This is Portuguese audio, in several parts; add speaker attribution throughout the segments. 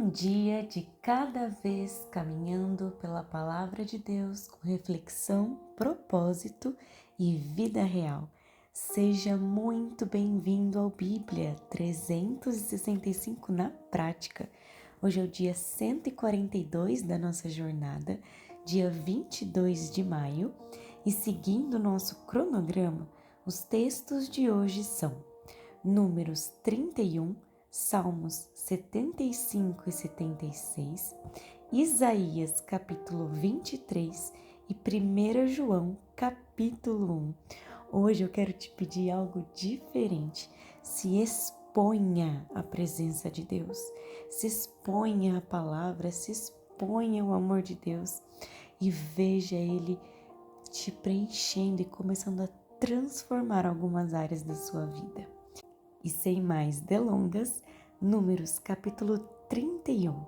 Speaker 1: Um dia de cada vez caminhando pela palavra de Deus com reflexão, propósito e vida real. Seja muito bem-vindo ao Bíblia 365 na prática. Hoje é o dia 142 da nossa jornada, dia 22 de maio, e seguindo nosso cronograma, os textos de hoje são Números 31, Salmos 75 e 76, Isaías capítulo 23 e 1 João capítulo 1. Hoje eu quero te pedir algo diferente. Se exponha à presença de Deus, se exponha à palavra, se exponha ao amor de Deus e veja Ele te preenchendo e começando a transformar algumas áreas da sua vida. E sem mais delongas, Números capítulo 31.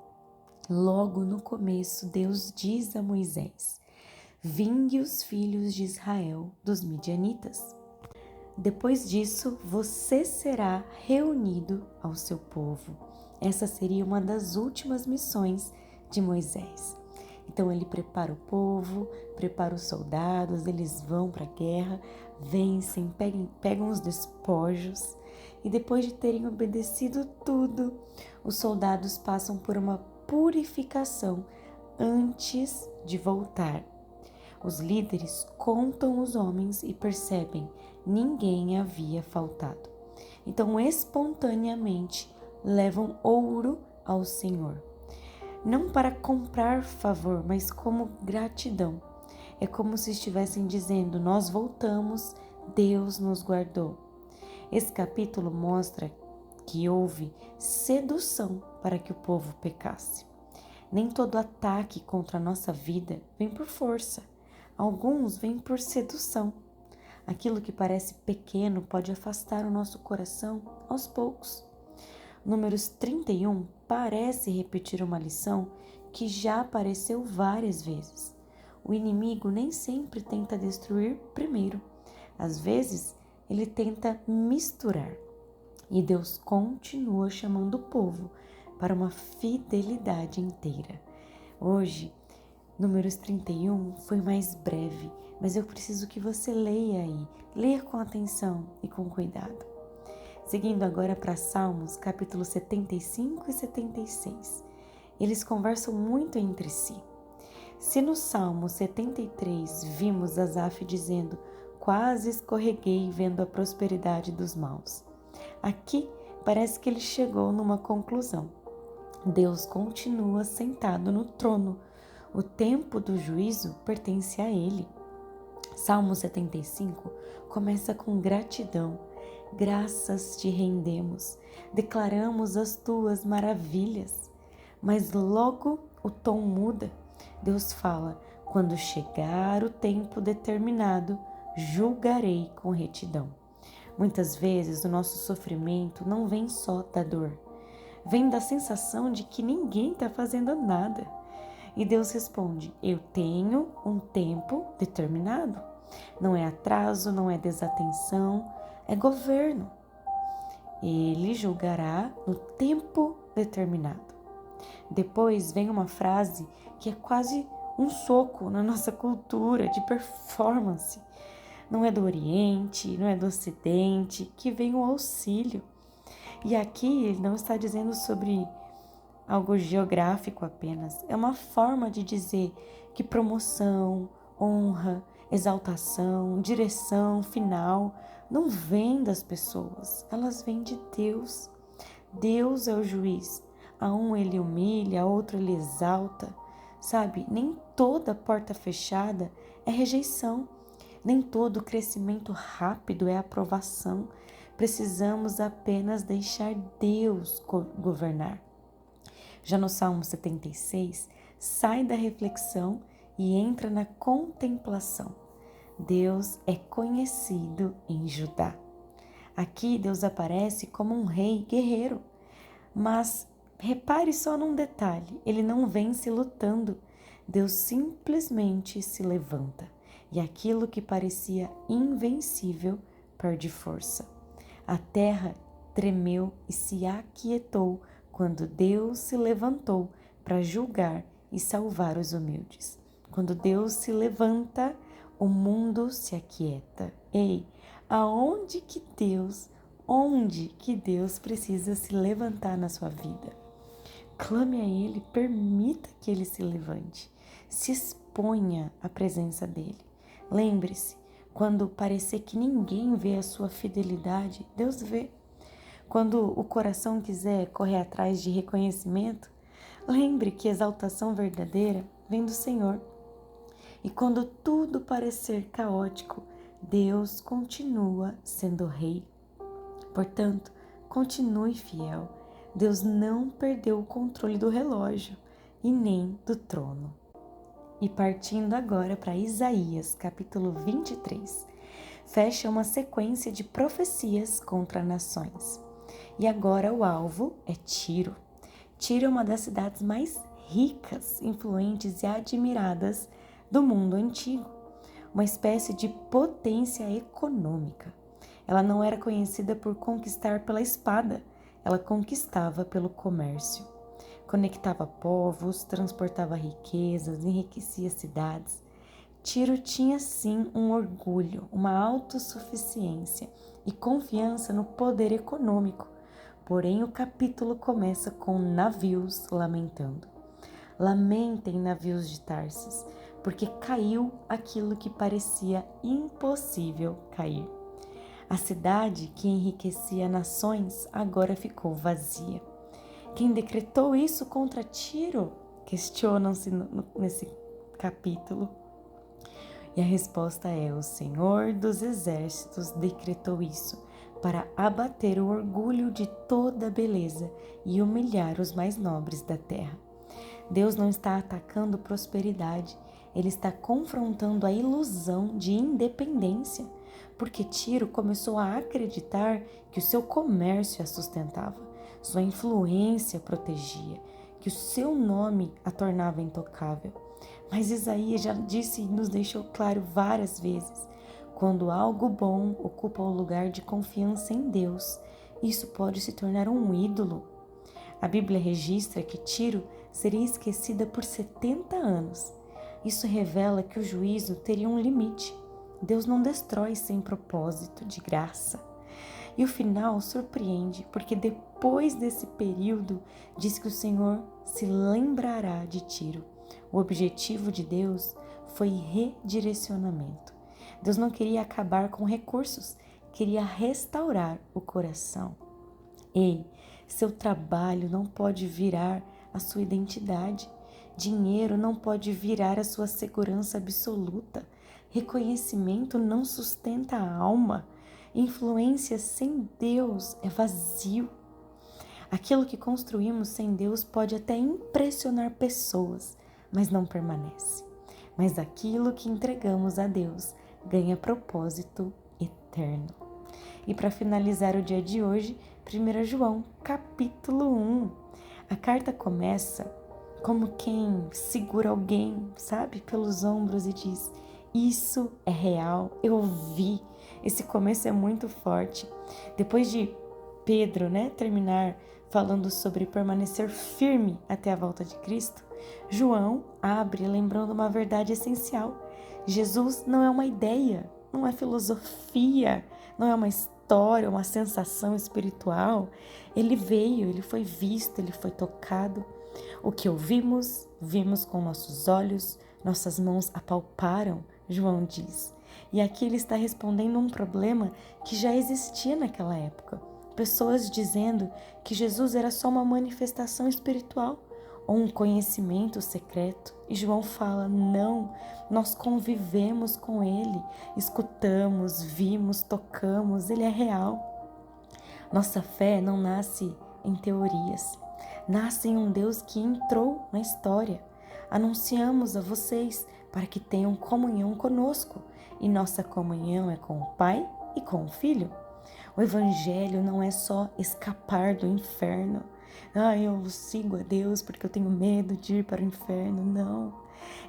Speaker 1: Logo no começo, Deus diz a Moisés: vingue os filhos de Israel dos midianitas. Depois disso, você será reunido ao seu povo. Essa seria uma das últimas missões de Moisés. Então ele prepara o povo, prepara os soldados, eles vão para a guerra, vencem, pegam os despojos. E depois de terem obedecido tudo, os soldados passam por uma purificação antes de voltar. Os líderes contam os homens e percebem ninguém havia faltado. Então, espontaneamente, levam ouro ao Senhor. Não para comprar favor, mas como gratidão. É como se estivessem dizendo: nós voltamos, Deus nos guardou. Esse capítulo mostra que houve sedução para que o povo pecasse. Nem todo ataque contra a nossa vida vem por força. Alguns vêm por sedução. Aquilo que parece pequeno pode afastar o nosso coração aos poucos. Números 31 parece repetir uma lição que já apareceu várias vezes. O inimigo nem sempre tenta destruir primeiro. Às vezes, ele tenta misturar. E Deus continua chamando o povo para uma fidelidade inteira. Hoje, Números 31 foi mais breve, mas eu preciso que você leia aí. Leia com atenção e com cuidado. Seguindo agora para Salmos, capítulo 75 e 76. Eles conversam muito entre si. Se no Salmo 73 vimos Asaf dizendo: quase escorreguei vendo a prosperidade dos maus. Aqui parece que ele chegou numa conclusão. Deus continua sentado no trono. O tempo do juízo pertence a ele. Salmo 75 começa com gratidão. Graças te rendemos, declaramos as tuas maravilhas. Mas logo o tom muda. Deus fala: quando chegar o tempo determinado, julgarei com retidão. Muitas vezes o nosso sofrimento não vem só da dor, vem da sensação de que ninguém está fazendo nada. E Deus responde: eu tenho um tempo determinado. Não é atraso, não é desatenção, é governo. Ele julgará no tempo determinado. Depois vem uma frase que é quase um soco na nossa cultura de performance. Não é do Oriente, não é do Ocidente que vem o auxílio. E aqui ele não está dizendo sobre algo geográfico apenas. É uma forma de dizer que promoção, honra, exaltação, direção final não vêm das pessoas, elas vêm de Deus. Deus é o juiz. A um ele humilha, a outro ele exalta. Sabe, nem toda porta fechada é rejeição. Nem todo crescimento rápido é aprovação. Precisamos apenas deixar Deus governar. Já no Salmo 76, sai da reflexão e entra na contemplação. Deus é conhecido em Judá. Aqui Deus aparece como um rei guerreiro, mas repare só num detalhe: ele não vence lutando. Deus simplesmente se levanta e aquilo que parecia invencível perde força. A terra tremeu e se aquietou quando Deus se levantou para julgar e salvar os humildes. Quando Deus se levanta, o mundo se aquieta. Ei, onde que Deus precisa se levantar na sua vida? Clame a Ele, permita que Ele se levante. Se exponha à presença dEle. Lembre-se, quando parecer que ninguém vê a sua fidelidade, Deus vê. Quando o coração quiser correr atrás de reconhecimento, lembre que a exaltação verdadeira vem do Senhor. E quando tudo parecer caótico, Deus continua sendo Rei. Portanto, continue fiel. Deus não perdeu o controle do relógio e nem do trono. E partindo agora para Isaías, capítulo 23, fecha uma sequência de profecias contra nações. E agora o alvo é Tiro. Tiro é uma das cidades mais ricas, influentes e admiradas do mundo antigo, uma espécie de potência econômica. Ela não era conhecida por conquistar pela espada, ela conquistava pelo comércio. Conectava povos, transportava riquezas, enriquecia cidades. Tiro tinha sim um orgulho, uma autossuficiência e confiança no poder econômico. Porém, o capítulo começa com navios lamentando. Lamentem, navios de Tarsis, porque caiu aquilo que parecia impossível cair. A cidade que enriquecia nações agora ficou vazia. Quem decretou isso contra Tiro? Questionam-se nesse capítulo. E a resposta é: o Senhor dos Exércitos decretou isso para abater o orgulho de toda a beleza e humilhar os mais nobres da terra. Deus não está atacando prosperidade, Ele está confrontando a ilusão de independência, porque Tiro começou a acreditar que o seu comércio a sustentava, sua influência protegia, que o seu nome a tornava intocável. Mas Isaías já disse e nos deixou claro várias vezes: quando algo bom ocupa o lugar de confiança em Deus, isso pode se tornar um ídolo. A Bíblia registra que Tiro seria esquecida por 70 anos. Isso revela que o juízo teria um limite. Deus não destrói sem propósito, de graça. E o final surpreende, porque depois desse período, diz que o Senhor se lembrará de Tiro. O objetivo de Deus foi redirecionamento. Deus não queria acabar com recursos, queria restaurar o coração. Ei, seu trabalho não pode virar a sua identidade. Dinheiro não pode virar a sua segurança absoluta. Reconhecimento não sustenta a alma. Influência sem Deus é vazio. Aquilo que construímos sem Deus pode até impressionar pessoas, mas não permanece. Mas aquilo que entregamos a Deus ganha propósito eterno. E para finalizar o dia de hoje, 1 João, capítulo 1. A carta começa como quem segura alguém, sabe, pelos ombros e diz: isso é real, eu vi. Esse começo é muito forte. Depois de Pedro, terminar falando sobre permanecer firme até a volta de Cristo, João abre lembrando uma verdade essencial. Jesus não é uma ideia, não é filosofia, não é uma história, uma sensação espiritual. Ele veio, ele foi visto, ele foi tocado. O que ouvimos, vimos com nossos olhos, nossas mãos apalparam, João diz. E aqui ele está respondendo um problema que já existia naquela época. Pessoas dizendo que Jesus era só uma manifestação espiritual ou um conhecimento secreto. E João fala: não, nós convivemos com ele, escutamos, vimos, tocamos, ele é real. Nossa fé não nasce em teorias, nasce em um Deus que entrou na história. Anunciamos a vocês para que tenham comunhão conosco, e nossa comunhão é com o Pai e com o Filho. O Evangelho não é só escapar do inferno. Eu sigo a Deus porque eu tenho medo de ir para o inferno. Não.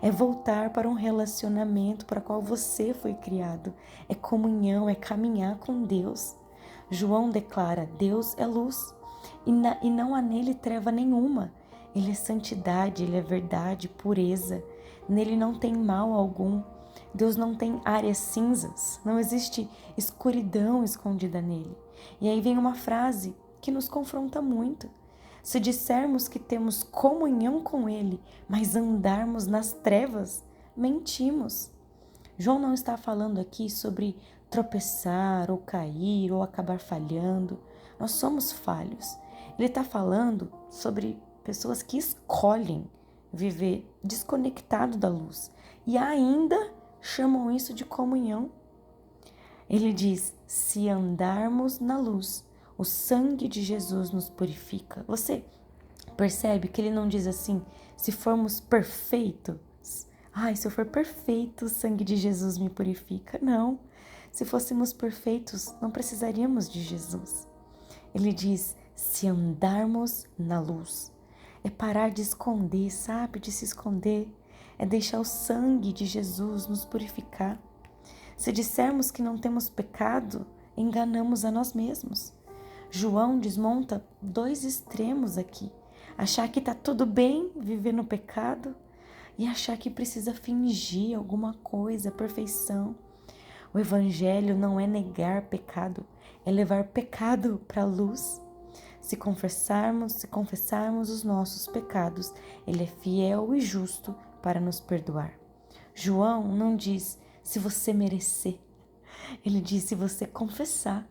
Speaker 1: É voltar para um relacionamento para o qual você foi criado. É comunhão, é caminhar com Deus. João declara: Deus é luz. e não há nele treva nenhuma. Ele é santidade, ele é verdade, pureza. Nele não tem mal algum. Deus não tem áreas cinzas, não existe escuridão escondida nele. E aí vem uma frase que nos confronta muito. Se dissermos que temos comunhão com ele, mas andarmos nas trevas, mentimos. João não está falando aqui sobre tropeçar ou cair ou acabar falhando. Nós somos falhos. Ele está falando sobre pessoas que escolhem viver desconectado da luz e ainda chamam isso de comunhão. Ele diz: se andarmos na luz, o sangue de Jesus nos purifica. Você percebe que ele não diz assim, se formos perfeitos? Ai, se eu for perfeito, o sangue de Jesus me purifica. Não, se fôssemos perfeitos, não precisaríamos de Jesus. Ele diz, se andarmos na luz. É parar de esconder, sabe? De se esconder. É deixar o sangue de Jesus nos purificar. Se dissermos que não temos pecado, enganamos a nós mesmos. João desmonta dois extremos aqui. Achar que está tudo bem viver no pecado e achar que precisa fingir alguma coisa, perfeição. O evangelho não é negar pecado, é levar pecado para a luz. Se confessarmos os nossos pecados, ele é fiel e justo para nos perdoar. João não diz se você merecer, ele diz se você confessar.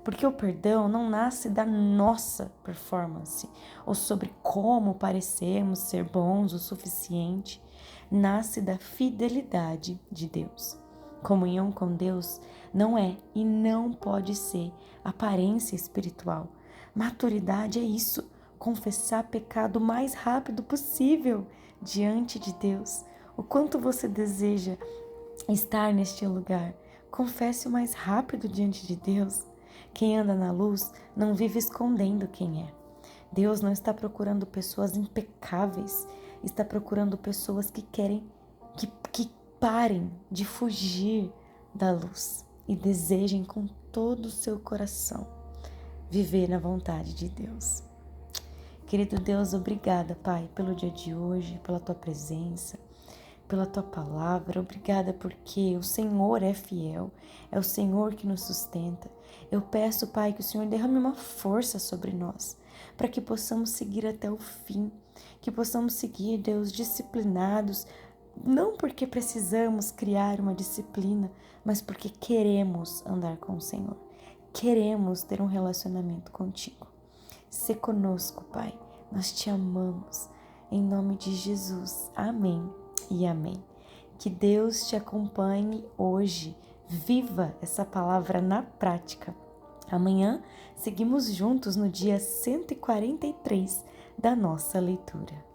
Speaker 1: Porque o perdão não nasce da nossa performance ou sobre como parecemos ser bons o suficiente, nasce da fidelidade de Deus. Comunhão com Deus não é e não pode ser aparência espiritual. Maturidade é isso, confessar pecado o mais rápido possível diante de Deus. O quanto você deseja estar neste lugar, confesse o mais rápido diante de Deus. Quem anda na luz não vive escondendo quem é. Deus não está procurando pessoas impecáveis, está procurando pessoas que querem que parem de fugir da luz e desejem com todo o seu coração viver na vontade de Deus. Querido Deus, obrigada, Pai, pelo dia de hoje, pela tua presença, pela tua palavra. Obrigada porque o Senhor é fiel, é o Senhor que nos sustenta. Eu peço, Pai, que o Senhor derrame uma força sobre nós, para que possamos seguir até o fim, que possamos seguir, Deus, disciplinados, não porque precisamos criar uma disciplina, mas porque queremos andar com o Senhor, queremos ter um relacionamento contigo. Sê conosco, Pai, nós te amamos, em nome de Jesus, amém e amém. Que Deus te acompanhe hoje, viva essa palavra na prática. Amanhã seguimos juntos no dia 143 da nossa leitura.